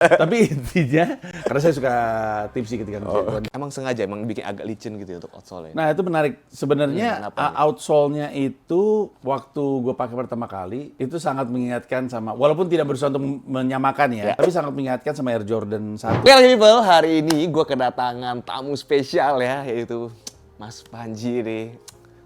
Tapi intinya, karena saya suka tipsy ketika ngerjain. Emang sengaja emang bikin agak licin gitu ya untuk outsole-nya. Nah itu menarik. Sebenarnya kenapa nih? outsole-nya itu waktu gue pakai pertama kali itu sangat mengingatkan sama, walaupun tidak berusaha untuk menyamakan ya, tapi sangat mengingatkan sama Air Jordan 1. Oke people, hari ini gue kedatangan tamu spesial ya, yaitu Mas Panji nih.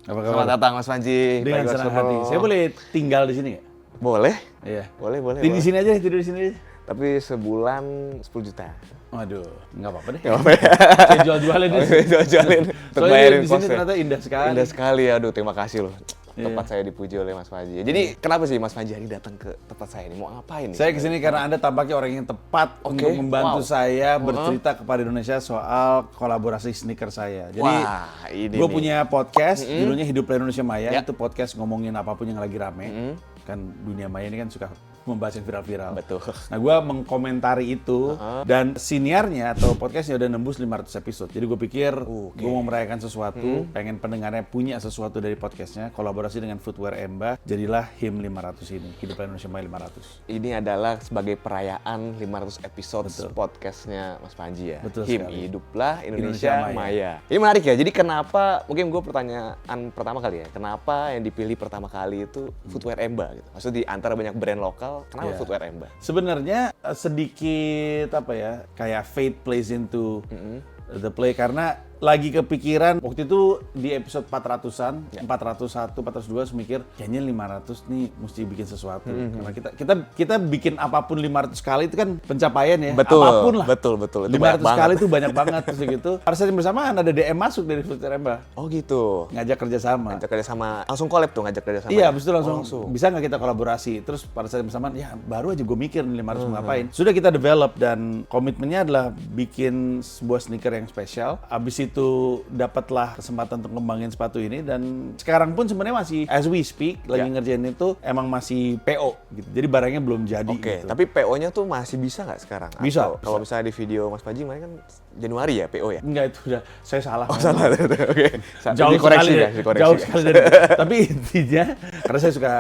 Apa Selamat datang Mas Panji. Dengan Bagi senang Mas hati. Purno. Saya boleh tinggal di sini nggak? Boleh? Iya. Boleh. Tidur di sini aja, tidur di sini aja. Tapi sebulan 10 juta. Waduh, nggak apa-apa deh. Nggak apa ya? Saya jual-jualin deh. Jual-jualin. Soalnya di sini ternyata indah sekali. Indah sekali, aduh terima kasih loh. Iya. Tempat saya dipuji oleh Mas Panji. Jadi kenapa sih Mas Panji hari datang ke tempat saya ini? Mau ngapain nih? Saya kesini karena Anda tampaknya orang yang tepat untuk membantu saya bercerita kepada Indonesia soal kolaborasi sneaker saya. Jadi Wah, ini gue nih. punya podcast, judulnya Hiduplah Indonesia Maya. Itu podcast ngomongin apapun yang lagi rame. Kan dunia maya ini kan suka membahas yang viral-viral. Betul. Nah, gue mengkomentari itu dan siniarnya atau podcastnya udah nembus 500 episode. Jadi gue pikir gue mau merayakan sesuatu, pengen pendengarnya punya sesuatu dari podcastnya, kolaborasi dengan Footwear Emba, jadilah HIM 500 ini, Hiduplah Indonesia Maya 500. Ini adalah sebagai perayaan 500 episode podcastnya Mas Panji ya. Betul HIM, sekali. Hiduplah Indonesia, Indonesia Maya. Maya. Ini menarik ya, jadi kenapa, mungkin gue pertanyaan pertama kali ya, kenapa yang dipilih pertama kali itu Footwear Emba gitu? Maksudnya di antara banyak brand lokal, kenapa Iya. Footwear Emba? Sebenarnya sedikit apa ya, kayak fate plays into the play karena lagi kepikiran waktu itu di episode 400-an, 401, 402 saya mikir kayaknya 500 nih mesti bikin sesuatu. Karena kita bikin apapun 500 kali itu kan pencapaian ya. Betul, apapun lah. betul. Itu 500 banyak kali banget. itu banyak banget terus gitu. Pada saat yang bersamaan ada DM masuk dari Footwear Emba, Oh gitu. ngajak kerjasama. Ngajak kerja sama, langsung collab tuh ngajak kerja sama. Iya, habis itu langsung bisa nggak kita kolaborasi. Terus pada saat yang bersamaan, ya baru aja gue mikir nih 500 mau ngapain. Sudah kita develop dan komitmennya adalah bikin sebuah sneaker yang spesial. Habis itu dapatlah kesempatan untuk ngembangin sepatu ini dan sekarang pun sebenarnya masih as we speak lagi ngerjain itu emang masih PO gitu. Jadi barangnya belum jadi Oke, gitu. tapi PO-nya tuh masih bisa nggak sekarang? Bisa, Atau kalau misalnya di video Mas Panji kemarin kan Januari ya PO ya? Enggak, itu udah saya salah. Oh salah, oke. Jauh Dikoreksi sekali ya, dikoreksi. jauh sekali dari tapi intinya karena saya suka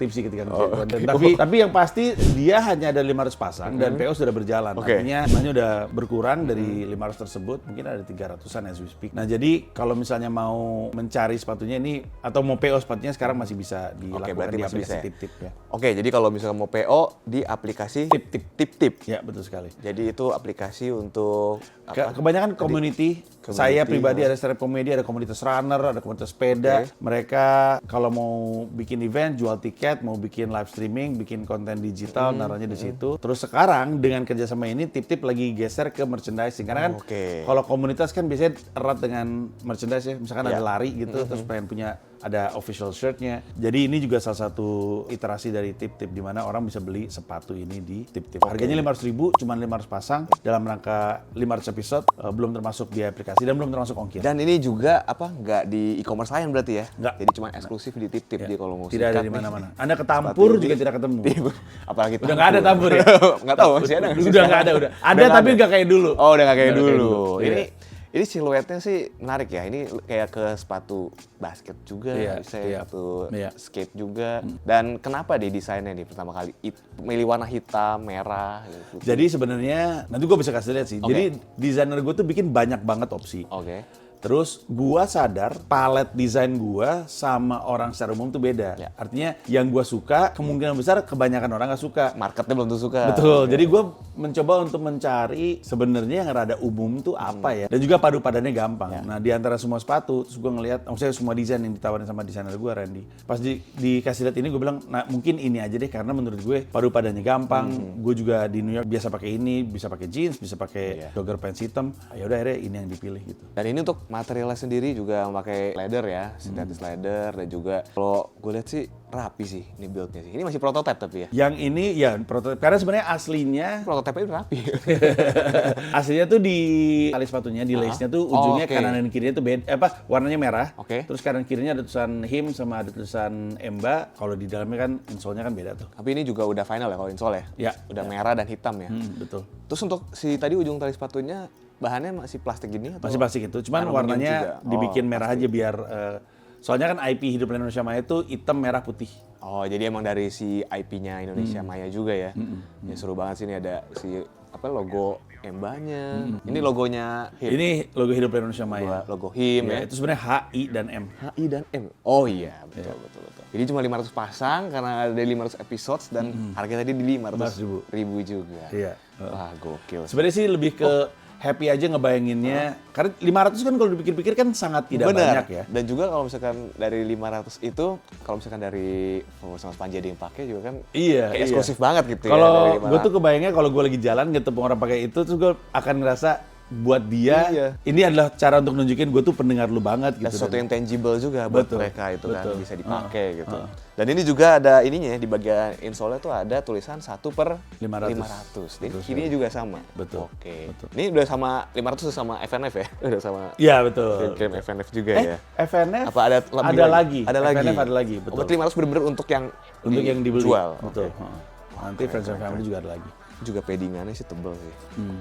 tipsy ketika ngerjain konten. Tapi yang pasti dia hanya ada 500 pasang dan PO sudah berjalan. Oke. Artinya jumlahnya udah berkurang dari 500 tersebut, mungkin ada 300-an as we speak. Nah, jadi kalau misalnya mau mencari sepatunya ini atau mau PO sepatunya sekarang masih bisa dilakukan berarti di masih bisa aplikasi ya? Tip-Tip ya. Oke, jadi kalau misalnya mau PO di aplikasi Tip-Tip. Ya, betul sekali. Jadi itu aplikasi untuk apa? Kebanyakan community, saya pribadi ada stand up comedy, ada komunitas runner, ada komunitas sepeda. Mereka kalau mau bikin event, jual tiket, mau bikin live streaming, bikin konten digital, naruhnya di situ. Terus sekarang dengan kerjasama ini, Tip-Tip lagi geser ke merchandising. Karena kan kalau komunitas kan biasanya erat dengan merchandise ya. Misalkan ada lari gitu, terus pengen punya ada official shirtnya. Jadi ini juga salah satu iterasi dari Tip-Tip di mana orang bisa beli sepatu ini di Tip-Tip. Harganya 500.000, cuma 500 pasang dalam rangka 500 episode, belum termasuk di aplikasi dan belum termasuk ongkir. Dan ini juga apa nggak di e-commerce lain berarti ya? Nggak. Jadi cuma eksklusif di Tip-Tip dia kalau mau Tidak ada sikat di nih. mana-mana. Anda ke Tampur juga tidak ketemu. Apalagi Udah nggak ada Tampur ya? Nggak tahu masih ada nggak sih Udah nggak sekarang? ada, udah. Ada tapi nggak kayak dulu. Oh, udah nggak kayak Nggak kayak dulu. dulu. Ini siluetnya sih menarik ya. Ini kayak ke sepatu basket juga, Iya, bisa iya. sepatu Iya. skate juga. Dan kenapa deh desainnya nih pertama kali milih warna hitam, merah gitu. Jadi sebenarnya nanti gue bisa kasih lihat sih. Jadi desainer gue tuh bikin banyak banget opsi. Oke. Terus gua sadar palet desain gua sama orang secara umum tuh beda. Artinya yang gua suka kemungkinan besar kebanyakan orang nggak suka. Marketnya belum tentu suka. Betul. Jadi gua mencoba untuk mencari sebenarnya yang rada umum tuh apa ya. Dan juga padu padannya gampang. Nah, di antara semua sepatu terus gua ngelihat maksudnya semua desain yang ditawarin sama desainer gua Randy. Pas dikasih lihat ini gua bilang, "Nah, mungkin ini aja deh karena menurut gue padu padannya gampang. Gue juga di New York biasa pakai ini, bisa pakai jeans, bisa pakai jogger pants hitam. Ya udah akhirnya ini yang dipilih gitu." Dan ini untuk materialnya sendiri juga memakai leather ya, sintetis leather, dan juga kalau gue lihat sih rapi sih ini build-nya sih. Ini masih prototype tapi ya. Yang ini ya prototipe karena sebenarnya aslinya Prototype-nya udah rapi. aslinya tuh di tali sepatunya di lace-nya tuh ujungnya oke. kanan dan kirinya tuh beda warnanya merah. Oke. Terus kanan kirinya ada tulisan HIM sama ada tulisan Emba. Kalau di dalamnya kan insole-nya kan beda tuh. Tapi ini juga udah final ya kalau insole ya? Ya. Udah merah dan hitam ya? Betul. Terus untuk si tadi ujung tali sepatunya bahannya masih plastik gini atau? Masih plastik itu, cuman Aluminium warnanya juga? dibikin Oh, merah aja biar Soalnya kan IP Hidup Indonesia Maya itu hitam, merah, putih. Oh, jadi emang dari si IP-nya Indonesia Maya juga ya. Ya seru banget sih, ini ada si logo Embanya. Ini logonya HIM. Ini logo Hidup Indonesia Maya. Logo HIM ya. Itu sebenarnya HI dan M. HI dan M. Oh iya, betul. Jadi cuma 500 pasang karena ada 500 episodes dan harga tadi di 500 ribu juga. Iya. Wah, gokil. Sebenarnya sih lebih ke happy aja ngebayanginnya. Karena 500 kan kalau dipikir-pikir kan sangat tidak banyak ya. Dan juga kalau misalkan dari 500 itu, kalau misalkan dari sama Panji ada yang pakai juga kan kayak eksklusif banget gitu ya. Kalau gue tuh kebayangnya kalau gue lagi jalan ketemu orang pakai itu, terus gue akan ngerasa buat dia ini adalah cara untuk nunjukin gue tuh pendengar lu banget gitu. Dan sesuatu yang tangible juga buat mereka itu kan bisa dipakai gitu. Dan ini juga ada ininya di bagian insole tuh ada tulisan 1/500. Jadi kirinya juga sama. Betul. Oke. Ini udah sama 500 udah sama FNF ya? Udah sama. Iya, betul. Kirim FNF juga ya. FNF apa ada lagi? Ada lagi. FNF ada lagi, betul. Berarti 500 bener-bener untuk yang dibeli. Jual. Betul. Nanti Friends and Family juga ada lagi. Juga paddingannya sih tebel sih.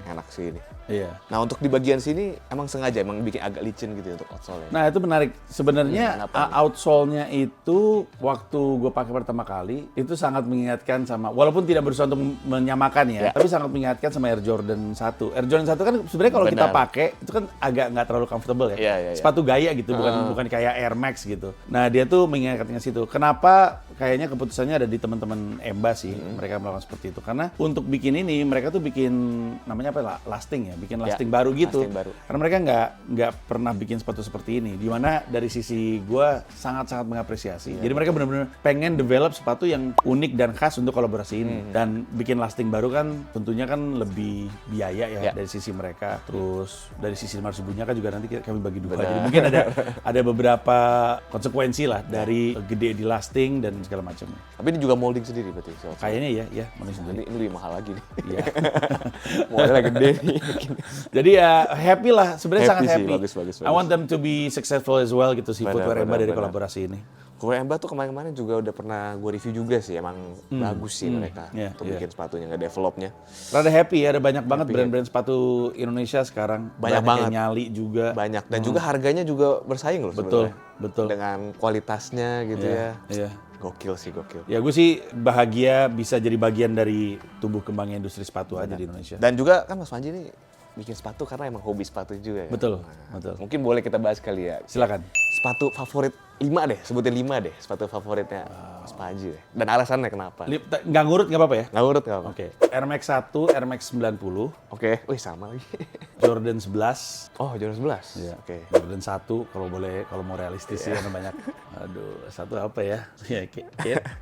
Enak sih ini. Iya. Nah, untuk di bagian sini emang sengaja emang bikin agak licin gitu ya untuk outsole-nya. Nah, itu menarik. Sebenarnya outsole-nya itu waktu gue pakai pertama kali itu sangat mengingatkan sama, walaupun tidak berusaha untuk menyamakan ya, tapi sangat mengingatkan sama Air Jordan 1. Air Jordan 1 kan sebenarnya kalau kita pakai itu kan agak nggak terlalu comfortable ya. Sepatu gaya gitu, bukan kayak Air Max gitu. Nah, dia tuh mengingatkan ke situ. Kenapa kayaknya keputusannya ada di teman-teman Emba sih, mereka melakukan seperti itu. Karena untuk bikin ini mereka tuh bikin namanya apa? Lasting ya, bikin lasting baru gitu. Lasting baru. Karena mereka nggak pernah bikin sepatu seperti ini. Dimana dari sisi gue sangat-sangat mengapresiasi. Jadi mereka benar-benar pengen develop sepatu yang unik dan khas untuk kolaborasi ini. Dan bikin lasting baru kan tentunya kan lebih biaya ya dari sisi mereka. Terus dari sisi 500.000-nya kan juga nanti kami bagi dua. Jadi mungkin ada beberapa konsekuensi lah dari gede di lasting dan segala macam. Tapi ini juga molding sendiri berarti? Kayaknya ya molding sendiri. Ini lebih mahal lagi nih. Iya. Modelnya gede nih. Jadi ya happy lah, sebenarnya sangat happy. Bagus. I want them to be successful as well gitu sih, Footwear Emba dari kolaborasi ini. Footwear Emba tuh kemarin-kemarin juga udah pernah gue review juga sih, emang bagus sih mereka untuk bikin sepatunya, nge-developnya. Rada happy ya, ada banyak banget brand-brand sepatu Indonesia sekarang. Banyak banget. Yang nyali juga. Banyak, dan juga harganya juga bersaing loh sebenarnya. Betul. Dengan kualitasnya gitu ya. Iya. Gokil sih, gokil. Ya gue sih bahagia bisa jadi bagian dari tumbuh kembangnya industri sepatu aja di Indonesia. Dan juga kan Mas Panji ini bikin sepatu karena emang hobi sepatu juga ya. Betul. Mungkin boleh kita bahas kali ya. Silakan. Sepatu favorit 5 deh, sebutin 5 deh sepatu favoritnya Mas Panji deh. Dan alasannya kenapa? Nggak ngurut nggak apa-apa ya? Nggak ngurut nggak apa-apa. Oke. Air Max 1, Air Max 90. Oke. Wih, sama lagi. Jordan 11. Oh, Jordan 11? Iya. Oke. Jordan 1 kalau mau realistis sih karena banyak. Aduh, satu apa ya?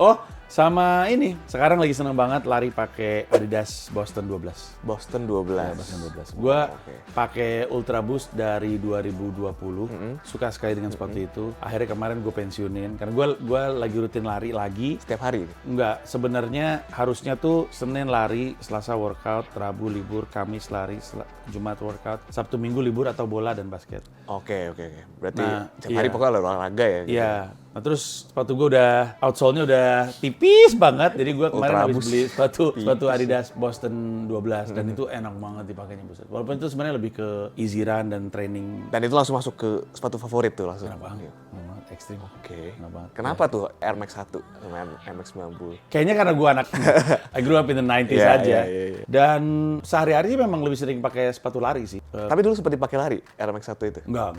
Oh, sama ini. Sekarang lagi seneng banget lari pakai Adidas Boston 12. Boston 12. Ya, Boston 12. Gua pakai Ultra Boost dari 2020. Suka sekali dengan sepatu itu. Akhirnya kemarin gue pensiunin karena gue lagi rutin lari lagi. Setiap hari? Enggak, sebenarnya harusnya tuh Senin lari, Selasa workout, Rabu libur, Kamis lari, Jumat workout, Sabtu Minggu libur atau bola dan basket. Oke. Berarti setiap hari pokoknya olahraga ya? Gitu. Iya. Nah terus sepatu gue udah, outsole-nya udah tipis banget. Jadi gue kemarin habis beli sepatu Adidas Boston 12. Dan itu enak banget dipakainya, buset. Walaupun itu sebenarnya lebih ke easy run dan training. Dan itu langsung masuk ke sepatu favorit tuh langsung? Enak banget. Ekstrim. Oke. Kenapa tuh Air Max 1 sama Air Max 90? Kayaknya karena gue anak, I grew up in the 90s aja. Dan sehari-hari memang lebih sering pakai sepatu lari sih. Tapi dulu sempat dipakai lari Air Max 1 itu? Enggak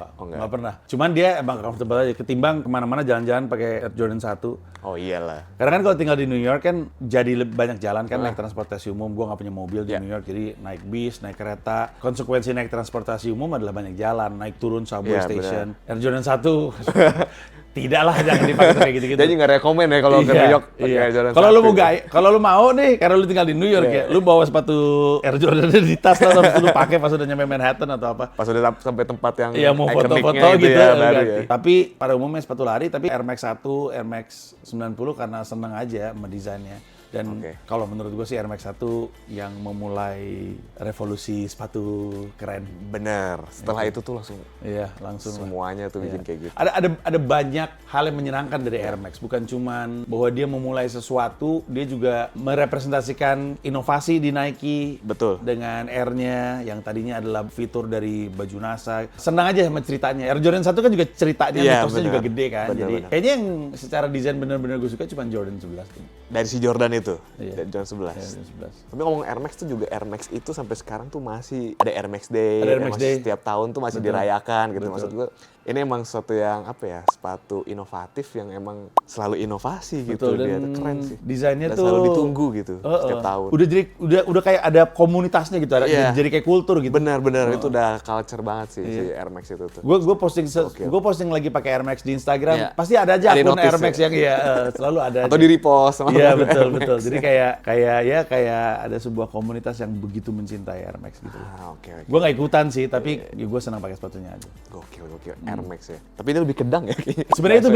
pernah. Cuman dia emang comfortable aja. Ketimbang kemana-mana jalan-jalan pakai Air Jordan 1. Oh iyalah. Karena kan kalau tinggal di New York kan jadi banyak jalan kan, naik transportasi umum. Gue nggak punya mobil di New York, jadi naik bis, naik kereta. Konsekuensi naik transportasi umum adalah banyak jalan, naik turun subway station. Air Jordan 1 tidak lah, jangan dipakai kayak gitu-gitu. Jadi nggak rekomen ya kalau ke New York pakai Air Jordan 1. Kalau lu mau nih, karena lu tinggal di New York ya, lu bawa sepatu Air Jordan di tas lah, terus lu pakai pas udah nyampe Manhattan atau apa. Pas udah sampai tempat yang mau foto-foto gitu ya. Tapi pada umumnya sepatu lari, tapi Air Max 1, Air Max 90 karena seneng aja sama desainnya. Dan kalau menurut gue sih Air Max 1 yang memulai revolusi sepatu keren. Bener. Setelah itu tuh langsung. Iya, langsung. Semuanya tuh bikin kayak gitu. Ada banyak hal yang menyenangkan dari Air Max. Bukan cuman bahwa dia memulai sesuatu, dia juga merepresentasikan inovasi di Nike. Betul. Dengan Air-nya yang tadinya adalah fitur dari baju NASA. Senang aja sama ceritanya. Air Jordan 1 kan juga ceritanya, mitosnya juga gede kan. Jadi kayaknya yang secara desain benar-benar gue suka cuma Jordan 11 tuh. Dari si Jordan itu, Iya. dari Jordan 11. Jordan 11. Tapi ngomong Air Max tuh juga Air Max itu sampai sekarang tuh masih ada Air Max Day, Ada Air Max Day. Setiap tahun tuh masih dirayakan gitu. Maksud gue ini emang sesuatu yang sepatu inovatif yang emang selalu inovasi gitu. Betul, Dia dan keren sih. desainnya Dan tuh selalu ditunggu gitu setiap tahun. Udah kayak ada komunitasnya gitu, jadi kayak kultur gitu. Benar-benar itu udah culture banget sih si Air Max itu tuh. Gue posting lagi pakai Air Max di Instagram, pasti ada aja Ada akun notice Air Max yang selalu ada. Atau di repost sama Iya Air betul. Max. Jadi kayak ada sebuah komunitas yang begitu mencintai Air Max gitu. Oke. Gue nggak ikutan sih, tapi gue senang pakai sepatunya aja. Gokil Air Max ya. Tapi ini lebih ke dang ya kayaknya. Sebenarnya itu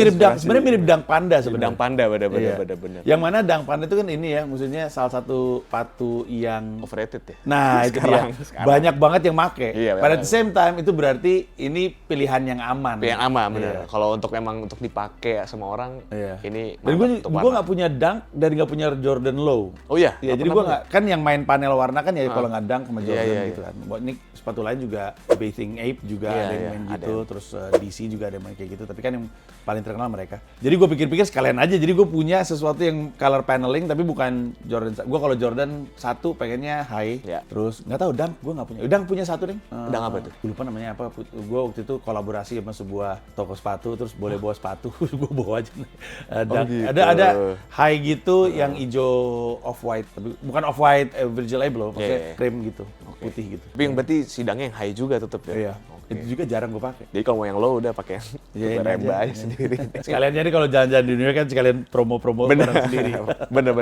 mirip Dunk Panda sebenarnya. Dang Panda, benar. Yang mana Dunk Panda itu kan ini ya, maksudnya salah satu sepatu yang Overrated ya? Nah, itu dia. Sekarang. Banyak banget yang make. Iya, Pada the same time itu berarti ini pilihan yang aman. Yang aman, benar. Iya. Kalau memang untuk dipakai sama orang, ini Dan gue nggak punya Dunk dan nggak punya Jordan Low. Oh iya? Iya, jadi gue nggak, kan yang main panel warna kan ya kalau nggak Dunk sama Jordan gitu kan. Buat ini sepatu lain juga, Bathing Ape juga ada yang main gitu, terus DC juga ada yang main kayak gitu. Tapi kan yang paling terkenal mereka. Jadi gue pikir-pikir sekalian aja. Jadi gue punya sesuatu yang color paneling tapi bukan Jordan. Gue kalau Jordan 1 pengennya high. Terus nggak tahu Dunk gue nggak punya. Dunk punya satu deh. Dunk apa tuh? Gue lupa namanya apa. Gue waktu itu kolaborasi sama sebuah toko sepatu. Terus boleh bawa sepatu. Gue bawa aja. Gitu. Ada high gitu yang hijau off white. Tapi bukan off white Virgil Abloh. Maksudnya cream gitu. Putih gitu. Tapi yang berarti sidangnya yang high juga tetap ya? Iya. Itu juga jarang gue pakai. Jadi kalau mau yang low udah pakai yang Remba aja sendiri. Sekalian jadi kalau jalan-jalan di New York kan sekalian promo-promo barang sendiri. Bener.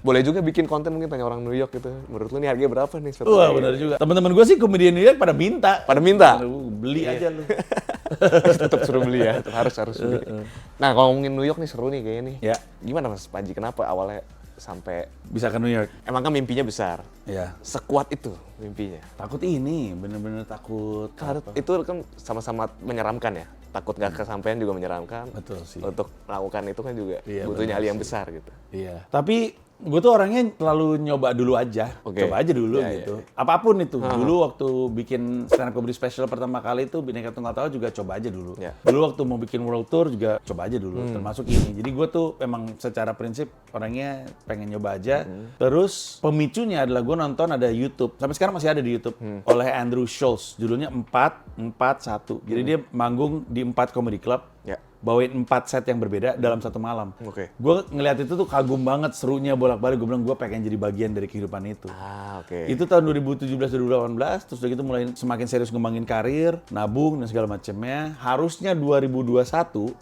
Boleh juga bikin konten mungkin tanya orang New York gitu. Menurut lu nih harganya berapa nih? Wah benar juga. Teman-teman gue sih komedian New York pada minta. Beli aja lu. Tetap suruh beli ya. Harus beli. Nah kalau ngomongin New York nih seru nih kayaknya nih. Ya. Gimana Mas Panji? Kenapa awalnya sampai bisa ke New York? Emang kan mimpinya besar. Iya. Sekuat itu mimpinya. Takut ini, bener-bener takut. Itu kan sama-sama menyeramkan ya. Takut nggak kesampaian juga menyeramkan. Betul sih. Untuk melakukan itu kan juga butuh nyali yang besar gitu. Iya. Tapi gue tuh orangnya selalu nyoba dulu aja. Coba aja dulu gitu. Apapun itu. Dulu waktu bikin stand up comedy special pertama kali itu Bhinneka Tunggal Tawa juga coba aja dulu. Dulu waktu mau bikin world tour juga coba aja dulu. Termasuk ini. Jadi gue tuh emang secara prinsip orangnya pengen nyoba aja. Terus pemicunya adalah gue nonton ada YouTube. Sampai sekarang masih ada di YouTube. Oleh Andrew Schulz. Judulnya 4-4-1. Jadi dia manggung di 4 comedy club. Bawain 4 set yang berbeda dalam satu malam. Gue ngeliat itu tuh kagum banget, serunya bolak-balik. Gue bilang gue pengen jadi bagian dari kehidupan itu. Itu tahun 2017-2018, terus udah gitu mulai semakin serius ngembangin karir, nabung dan segala macamnya. Harusnya 2021,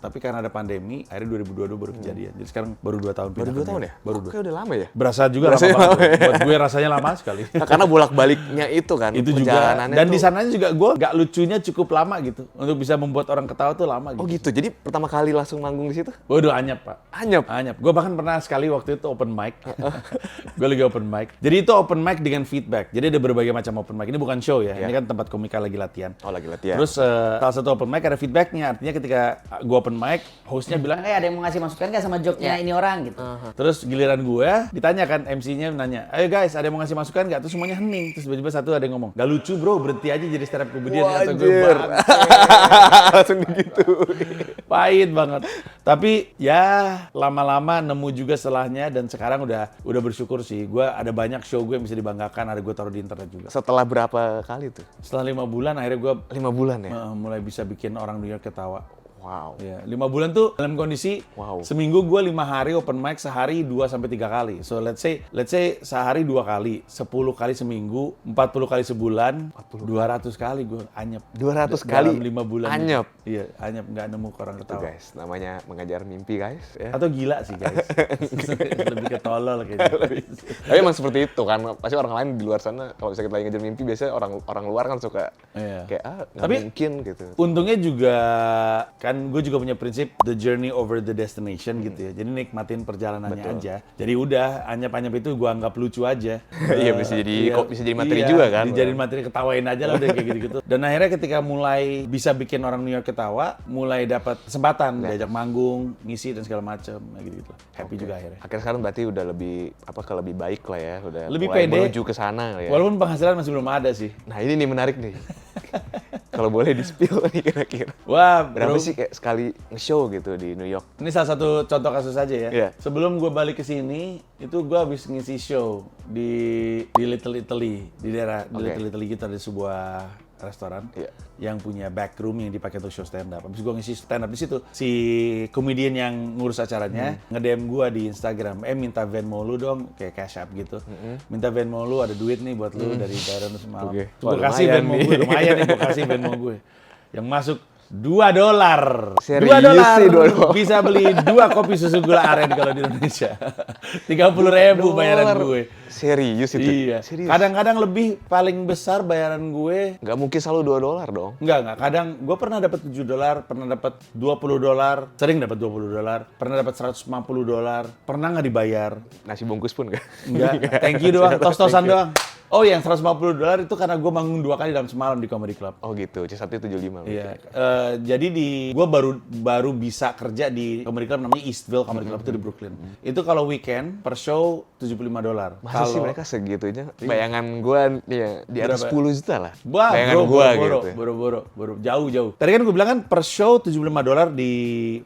tapi karena ada pandemi, akhirnya 2022 baru kejadian. Jadi sekarang baru 2 tahun. Baru 2 tahun ya? Baru 2. Oke, udah lama ya? Berasa juga lama banget. Buat gue rasanya lama sekali. Karena bolak-baliknya itu kan, itu juga. Dan di sananya juga gue gak lucunya cukup lama gitu. Untuk bisa membuat orang ketawa tuh lama gitu. Oh gitu, jadi pertama kali langsung manggung di situ? Waduh, anyap Pak. Anyap? Gue bahkan pernah sekali waktu itu open mic. Gue lagi open mic. Jadi itu open mic dengan feedback. Jadi ada berbagai macam open mic. Ini bukan show ya. Ini kan tempat komika lagi latihan. Oh, lagi latihan. Terus salah satu open mic ada feedbacknya. Artinya ketika gue open mic, hostnya bilang, ada yang mau ngasih masukan nggak sama joke-nya ini orang gitu. Terus giliran gue ditanya kan, MC-nya nanya, ayo guys, ada yang mau ngasih masukan nggak? Terus semuanya hening. Terus tiba-tiba satu ada yang ngomong, gak lucu bro, berhenti aja jadi stand up comedian. Kata gue, langsung gitu. Pahit banget. Tapi ya lama-lama nemu juga setelahnya dan sekarang udah bersyukur sih. Gue ada banyak show gue yang bisa dibanggakan, ada gue taruh di internet juga. Setelah berapa kali tuh? Setelah 5 bulan akhirnya gue 5 bulan ya? mulai bisa bikin orang New York ketawa. Wow. Ya, 5 bulan tuh dalam kondisi seminggu gue 5 hari open mic, sehari 2-3 kali. So let's say sehari 2 kali, 10 kali seminggu, 40 kali sebulan, 200 kali gue anyep. 200 kali? Dalam 5 bulan. Anyep? Iya, anyep, nggak nemu orang ketawa. Itu guys, namanya mengejar mimpi guys. Ya. Atau gila sih guys. Lebih ke tolol kayaknya. Tapi emang seperti itu kan, pasti orang lain di luar sana, kalau misalnya kita lagi ngejar mimpi, biasanya orang luar kan suka kayak, nggak mungkin gitu. Untungnya juga kan dan gue juga punya prinsip the journey over the destination gitu ya. Jadi nikmatin perjalanannya aja. Jadi udah anyap-anyap itu gue anggap lucu aja. Iya, bisa jadi materi juga kan. Dijadiin materi, ketawain aja lah udah kayak gitu-gitu. Dan akhirnya ketika mulai bisa bikin orang New York ketawa, mulai dapat kesempatan diajak manggung, ngisi dan segala macam gitu-gitu. Happy juga akhirnya. Akhirnya sekarang berarti udah lebih baik lah ya, udah Lebih mulai pede. menuju ke sana ya. Walaupun penghasilan masih belum ada sih. Nah, ini nih menarik nih. Kalau boleh di-spill nih kira-kira. Wah, Berapa bro. sih kayak sekali nge-show gitu di New York? Ini salah satu contoh kasus aja ya. Iya. Sebelum gue balik ke sini, itu gue habis ngisi show di Little Italy, di daerah di Little Italy gitu, ada sebuah restoran yang punya back room yang dipakai untuk show stand up. Habis gue ngisi stand up di situ, si komedian yang ngurus acaranya nge-DM gue di Instagram, minta Venmo lu dong, kayak cash app gitu. Minta Venmo lu, ada duit nih buat lu dari bayaran lu semalam. Oke. Gue Wah, kasih lumayan Venmo nih. gue, lumayan nih gue kasih Venmo gue. Yang masuk $2. Serius $2 sih, $2. bisa beli 2 kopi susu gula aren kalau di Indonesia. 30.000 bayaran gue. Serius itu? Iya. Serius? Kadang-kadang lebih paling besar bayaran gue. Nggak mungkin selalu $2 dong. Enggak. Kadang gue pernah dapat $7, pernah dapat $20, sering dapat $20, pernah dapat $150, pernah nggak dibayar. Nasi bungkus pun nggak? Enggak, thank you doang, tos-tosan doang. Oh, yang $150 itu karena gue manggung 2 kali dalam semalam di Comedy Club. Oh gitu, C1 75. Iya, jadi gue baru bisa kerja di Comedy Club namanya Eastville Comedy Club itu di Brooklyn. Itu kalau weekend per show $75. Masa sih mereka segitunya? Bayangan gue ya di atas Berapa? 10 juta lah. Wah, bayangan bro, gue boro, gitu. boro, jauh. Tadi kan gue bilang kan per show $75 di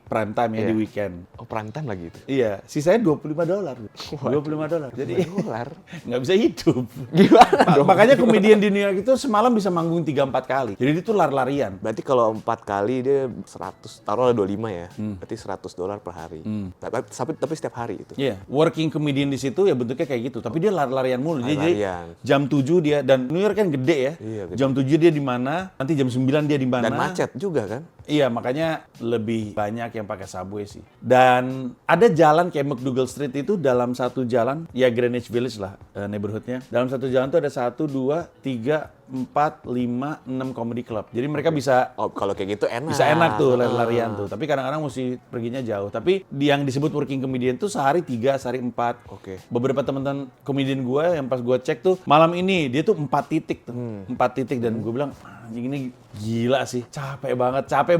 prime time ya, di weekend. Oh, prime time lagi itu. Iya, sisanya $25. $25. Jadi Dolar. nggak bisa hidup. Gimana dong? Makanya komedian di New York itu semalam bisa manggung 3-4 kali. Jadi itu lari-larian. Berarti kalau 4 kali dia 100, taruhlah 25 ya. Berarti $100 per hari. Tapi setiap hari itu. Iya, working comedian di situ ya bentuknya kayak gitu. Tapi dia lari-larian mulu. Jadi Lari-larian. jam 7 dia, dan New York kan gede ya. Iya, gede. Jam 7 dia di mana, nanti jam 9 dia di mana. Dan macet juga kan? Iya, makanya lebih banyak yang pakai subway sih. Dan ada jalan kayak McDougal Street itu, dalam satu jalan, ya Greenwich Village lah neighborhoodnya. Dalam satu jalan tuh ada 1, 2, 3, 4, 5, 6 comedy club. Jadi mereka bisa Oh, kalau kayak gitu enak. bisa enak tuh lari-larian tuh. Tapi kadang-kadang mesti perginya jauh. Tapi yang disebut working comedian tuh sehari 3, sehari 4. Oke. Beberapa teman-teman komedian gue yang pas gue cek tuh malam ini dia tuh 4 titik tuh. 4 titik dan gue bilang anjing ini gila sih. Capek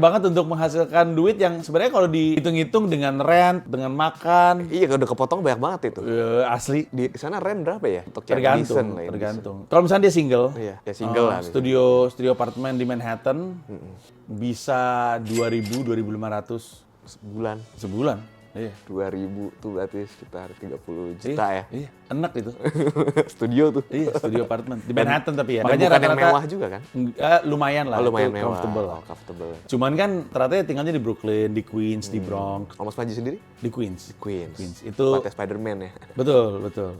banget untuk menghasilkan duit yang sebenarnya kalau dihitung-hitung dengan rent, dengan makan, Iya, udah kepotong banyak banget itu. asli Di sana rent berapa ya? Untuk yang decent lah, yang tergantung. Kalau misalnya dia single, Iya, ya single lah. studio apartemen di Manhattan bisa 2.000, 2.500 Sebulan. sebulan. Iya. 2.000 tuh berarti sekitar 30 juta ya. Iya, enak itu. Studio tuh. Iya, studio apartemen di Manhattan tapi ya. Dan bukan yang mewah juga kan? Lumayan lah. Oh, lumayan itu mewah. comfortable. Oh, comfortable. Cuman kan ternyata ya tinggalnya di Brooklyn, di Queens, di Bronx, Kalau Mas Panji sendiri? di Queens. Queens. Itu Tempatnya Spider-Man ya. betul.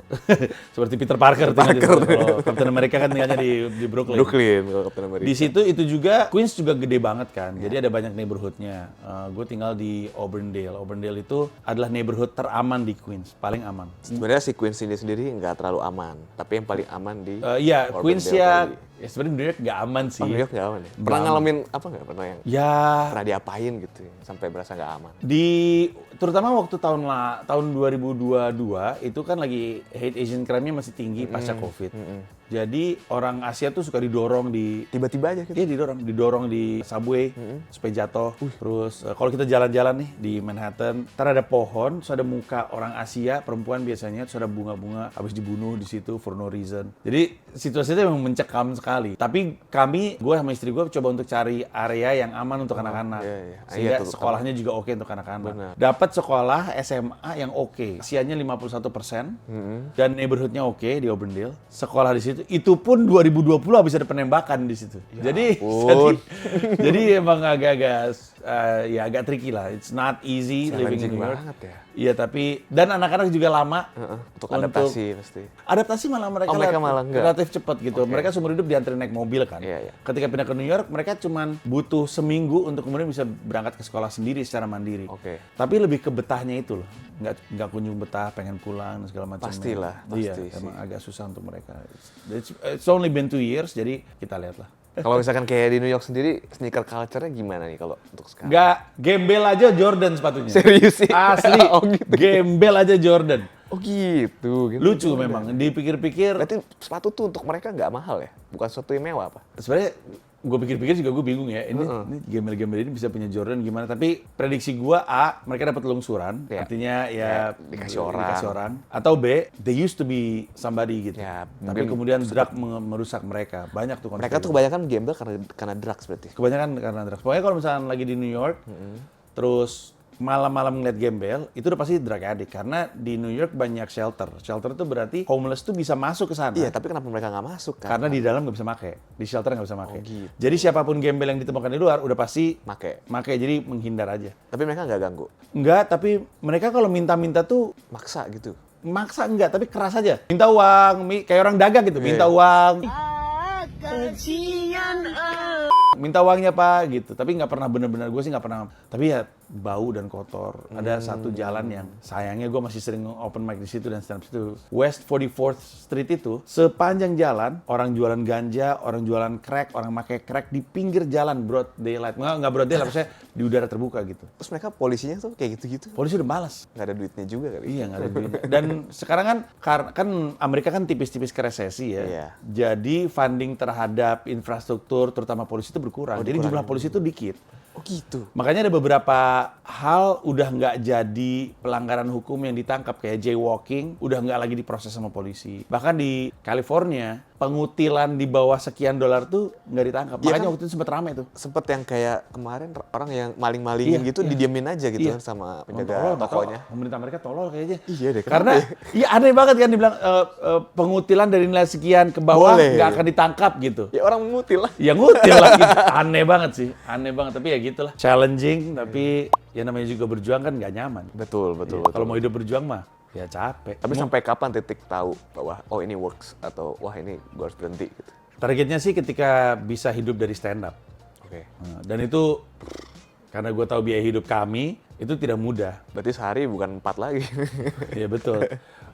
Seperti Peter Parker tinggal di situ. Kalau Captain America kan tinggalnya di Brooklyn. Brooklyn kalau Captain America. Di situ itu juga Queens juga gede banget kan. Jadi ada banyak neighborhoodnya. Gue tinggal di Auburndale. Auburndale itu adalah neighborhood teraman di Queens, paling aman. Sebenarnya si Queens ini sendiri nggak terlalu aman, tapi yang paling aman di Iya, Auburndale Queens ya tadi. sebenarnya New York nggak aman sih. Oh, New York nggak aman ya? Pernah ngalamin apa nggak? Pernah yang Ya pernah diapain gitu ya, sampai berasa nggak aman? terutama waktu tahun 2022 itu kan lagi hate Asian crime-nya masih tinggi pasca Covid. Jadi orang Asia tuh suka didorong di Tiba-tiba aja gitu. Iya didorong di subway supaya jatuh. Terus kalau kita jalan-jalan nih di Manhattan, ntar ada pohon, terus ada muka orang Asia perempuan biasanya, terus ada bunga-bunga habis dibunuh di situ for no reason. Jadi situasinya memang mencekam sekali. Tapi gue sama istri gue coba untuk cari area yang aman untuk anak-anak. iya. Sehingga Iya tuh, sekolahnya juga oke untuk anak-anak. Benar. Dapat sekolah SMA yang oke. Usianya 51% dan neighborhoodnya oke di Auburndale. Sekolah di situ itu pun 2020 habis ada penembakan di situ. Jadi emang agak tricky lah. It's not easy living in New York. Banget ya. Iya, tapi dan anak-anak juga lama Untuk adaptasi pasti. Adaptasi malah mereka, mereka malah enggak? relatif cepat gitu. Mereka seumur hidup dianterin naik mobil kan. Iya. Ketika pindah ke New York, mereka cuman butuh seminggu untuk kemudian bisa berangkat ke sekolah sendiri secara mandiri. Oke. Tapi lebih ke betahnya itu loh. Nggak kunjung betah, pengen pulang dan segala macam. Pastilah, Iya, pasti sih. emang agak susah untuk mereka. It's only been 2 years, jadi kita lihat lah. Kalau misalkan kayak di New York sendiri, sneaker culture-nya gimana nih kalau untuk sekarang? Nggak, gembel aja Jordan sepatunya. Serius sih? Asli, Oh, gitu. gembel aja Jordan. Oh gitu. Lucu memang, dipikir-pikir. Berarti sepatu tuh untuk mereka nggak mahal ya? Bukan sesuatu yang mewah apa? Sebenarnya gue pikir-pikir juga gue bingung ya, ini gembel-gembel ini bisa punya Jordan gimana, tapi prediksi gue A, mereka dapat lungsuran, Ya. artinya ya dikasih orang, atau B, they used to be somebody gitu, Ya, tapi mungkin kemudian drug merusak mereka, banyak tuh Mereka tuh kebanyakan gambler karena drugs berarti. kebanyakan karena drugs. Pokoknya kalau misalnya lagi di New York, terus malam-malam ngeliat gembel, itu udah pasti drug addict. Karena di New York banyak shelter. Shelter itu berarti homeless tuh bisa masuk ke sana. Iya, tapi kenapa mereka nggak masuk kan? Karena di dalam nggak bisa make, di shelter nggak bisa make. gitu. Jadi siapapun gembel yang ditemukan di luar udah pasti Make. jadi menghindar aja. Tapi mereka nggak ganggu. Enggak, tapi mereka kalau minta-minta tuh Maksa gitu. maksa enggak, tapi keras aja. Minta uang, kayak orang dagang gitu, minta uang. Minta uangnya Pak gitu, tapi nggak pernah bener-bener, gue sih nggak pernah. Tapi ya bau dan kotor. Ada satu jalan yang sayangnya gue masih sering open mic di situ dan stand up situ. West 44th Street itu sepanjang jalan orang jualan ganja, orang jualan crack, orang pakai crack di pinggir jalan broad daylight. Nggak broad daylight, maksudnya di udara terbuka gitu. Terus mereka polisinya tuh kayak gitu-gitu. Polisi udah malas. Nggak ada duitnya juga kali. Iya, nggak ada duitnya. Dan sekarang kan Amerika kan tipis-tipis ke resesi ya. Iya. Jadi funding terhadap infrastruktur terutama polisi itu berkurang. Jadi jumlah polisi itu dikit. Oh gitu. Makanya ada beberapa hal udah nggak jadi pelanggaran hukum yang ditangkap, kayak jaywalking udah nggak lagi diproses sama polisi. Bahkan di California pengutilan di bawah sekian dolar tuh nggak ditangkap. Iya Makanya kan? waktu itu sempat ramai tuh. Sempet yang kayak kemarin orang yang maling-malingin Iya, gitu iya. didiemin aja gitu Iya. kan sama Tolol, penjaga nggak tahu, tokonya. pemerintah mereka tolol kayaknya. Iya deh, kenapa Karena ya? iya aneh banget kan dibilang pengutilan dari nilai sekian ke bawah Boleh. nggak akan ditangkap gitu. Ya orang mengutil lah. Ya ngutil lah gitu. Aneh banget sih, aneh banget. Tapi ya gitulah. Challenging, tapi ya namanya juga berjuang kan nggak nyaman. Betul, betul, Iya, betul. kalau mau hidup berjuang mah ya capek. Tapi sampai kapan titik tahu bahwa oh ini works atau wah ini gue harus berhenti gitu. Targetnya sih ketika bisa hidup dari stand up. Oke. Nah, dan itu karena gue tahu biaya hidup kami itu tidak mudah. Berarti sehari bukan 4 lagi. Iya betul.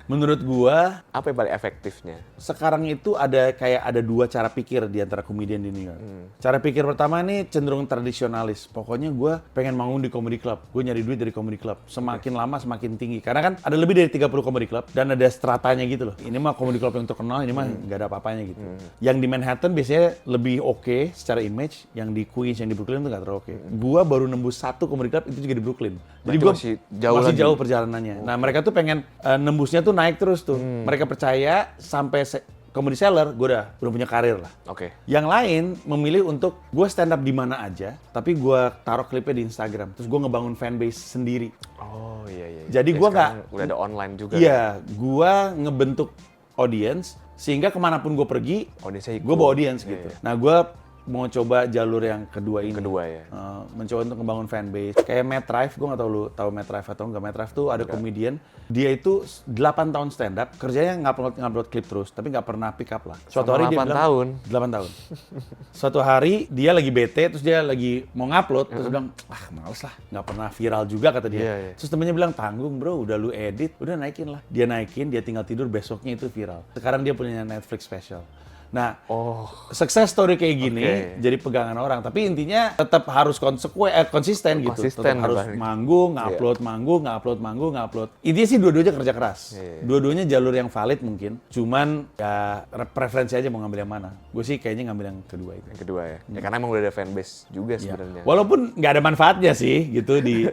Menurut gua Apa yang paling efektifnya? sekarang itu ada dua cara pikir di antara komedian di New York. Cara pikir pertama nih cenderung tradisionalis. Pokoknya gue pengen manggung di comedy club. Gue nyari duit dari comedy club. Semakin lama semakin tinggi. Karena kan ada lebih dari 30 comedy club dan ada stratanya gitu loh. Ini mah comedy club yang terkenal, ini mah nggak ada apa-apanya gitu. Yang di Manhattan biasanya lebih oke secara image. Yang di Queens, yang di Brooklyn tuh nggak terlalu oke. Gua baru nembus satu comedy club itu juga di Brooklyn. Jadi Berarti gua masih jauh lagi. jauh perjalanannya. Nah mereka tuh pengen nembusnya tuh naik terus tuh. Mereka percaya sampai comedy seller, gue udah punya karir lah. Oke. Yang lain memilih untuk gue stand up di mana aja, tapi gue taruh klipnya di Instagram. Terus gue ngebangun fanbase sendiri. Oh iya iya. Jadi Ya, gua sekarang nggak- udah ada online juga. kan? Iya, gue ngebentuk audience sehingga kemanapun gue pergi, Audiensnya ikut. gue bawa audience Iya, gitu. iya. Nah gue mau coba jalur yang kedua ini. Kedua ya. Mencoba untuk ngebangun fanbase. Kayak Matt Rife, gue nggak tahu lu tahu Matt Rife atau nggak. Matt Rife tuh ada komedian, dia itu 8 tahun stand up, kerjanya ngupload klip terus, tapi nggak pernah pick up lah. Suatu Sama hari dia 8 bilang, tahun? 8 tahun. Suatu hari dia lagi bete, terus dia lagi mau ngupload, terus dia bilang, males lah, nggak pernah viral juga kata dia. Iya, iya. Terus temennya bilang, tanggung bro, udah lu edit, udah naikin lah. Dia naikin, dia tinggal tidur, besoknya itu viral. Sekarang dia punya Netflix special. Nah, success story kayak gini Oke. jadi pegangan orang. Tapi intinya tetap harus konsisten gitu. Konsisten, Tetap harus Bang. manggung, ngupload. Intinya sih dua-duanya kerja keras. Iya. Dua-duanya jalur yang valid mungkin. Cuman ya preferensi aja mau ngambil yang mana. Gue sih kayaknya ngambil yang kedua itu. Yang kedua ya. Ya karena emang udah ada fanbase juga Ya. sebenarnya. Walaupun nggak ada manfaatnya sih gitu di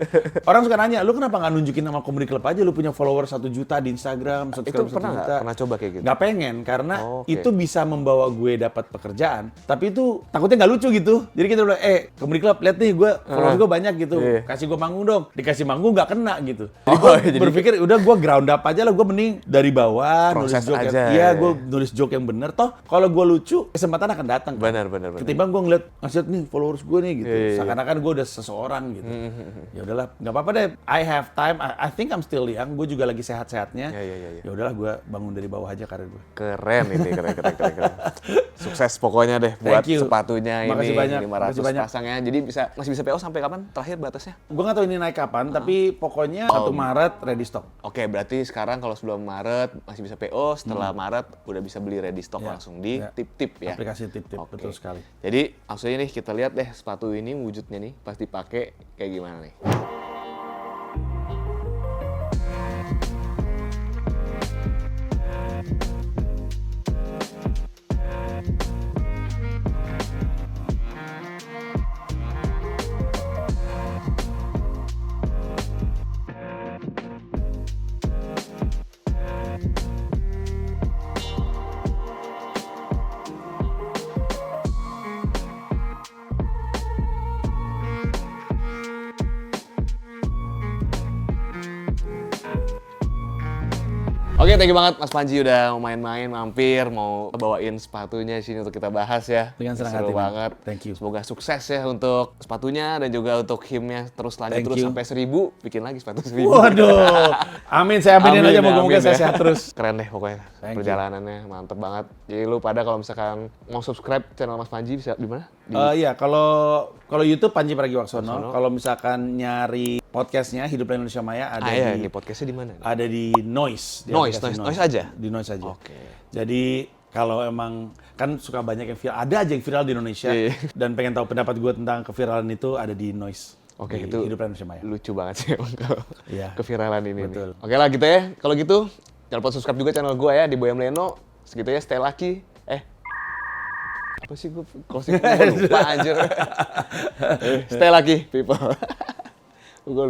orang suka nanya, lu kenapa nggak nunjukin nama comedy club aja, lu punya follower 1 juta di Instagram, Itu subscriber 1 pernah nggak? juta. Pernah coba kayak gitu? Nggak pengen karena Oh, oke. itu bisa membawa gue dapat pekerjaan, tapi itu takutnya nggak lucu gitu. Jadi kita bilang, comedy club, lihat nih gue followers gue banyak gitu, Iya. kasih gue manggung dong. Dikasih manggung nggak kena gitu. Jadi Oh, gue jadi- berpikir udah gue ground up aja lah, gue mending dari bawah Proses nulis joke aja, iya ya. gue nulis joke yang bener. Toh kalau gue lucu kesempatan akan datang. Benar. Ketimbang gue ngeliat ngasih nih followers gue nih gitu, Iya. seakan-akan gue udah seseorang gitu. Ya udahlah, nggak apa-apa deh. I have time. I think I'm still young. Gue juga lagi sehat-sehatnya. Iya. Ya udahlah, gue bangun dari bawah aja karir gue. Keren ini, keren. Sukses pokoknya deh buat Thank you. sepatunya Makasih ini banyak, 500 makasih banyak. pasangnya. Jadi masih bisa PO sampai kapan terakhir batasnya? Gue nggak tahu ini naik kapan, tapi pokoknya 1 Maret ready stock. Oke, berarti sekarang kalau sebelum Maret masih bisa PO, setelah Maret udah bisa beli ready stock langsung di Tip-Tip ya. Aplikasi Tip-Tip, Oke. betul sekali. Jadi langsung aja nih kita lihat deh sepatu ini wujudnya nih pas dipakai kayak gimana nih. Oke, thank you banget Mas Panji udah mau main-main, mampir, mau bawain sepatunya sini untuk kita bahas ya. Dengan senang Seru hati, Man. banget. Thank you. Semoga sukses ya untuk sepatunya dan juga untuk himnya terus lanjut Thank terus you. sampai 1000, bikin lagi sepatu 1000. Waduh, amin, saya aminin aja, moga-moga amin saya ya. sehat terus. Keren deh pokoknya Thank you. perjalanannya, mantep banget. Jadi lu pada kalau misalkan mau subscribe channel Mas Panji bisa di mana? Iya, kalau YouTube Panji Pragiwaksono, kalau misalkan nyari podcastnya Hidup Indonesia Maya ada iya, di ini podcastnya di mana? ada di Noise. Di Noise, aplikasi Noise aja? Di Noise aja. Oke. Jadi kalau emang kan suka banyak yang viral, ada aja yang viral di Indonesia Iya. dan pengen tahu pendapat gue tentang keviralan itu ada di Noise. Oke, di itu Hidup Indonesia Maya. lucu banget sih emang kalau Iya. keviralan ini. Betul. Nih. Oke lah gitu ya. Kalau gitu jangan lupa subscribe juga channel gue ya di Boyam Leno. Segitu ya, stay lucky. Apa sih gue closing gue lupa anjir. Stay lucky people.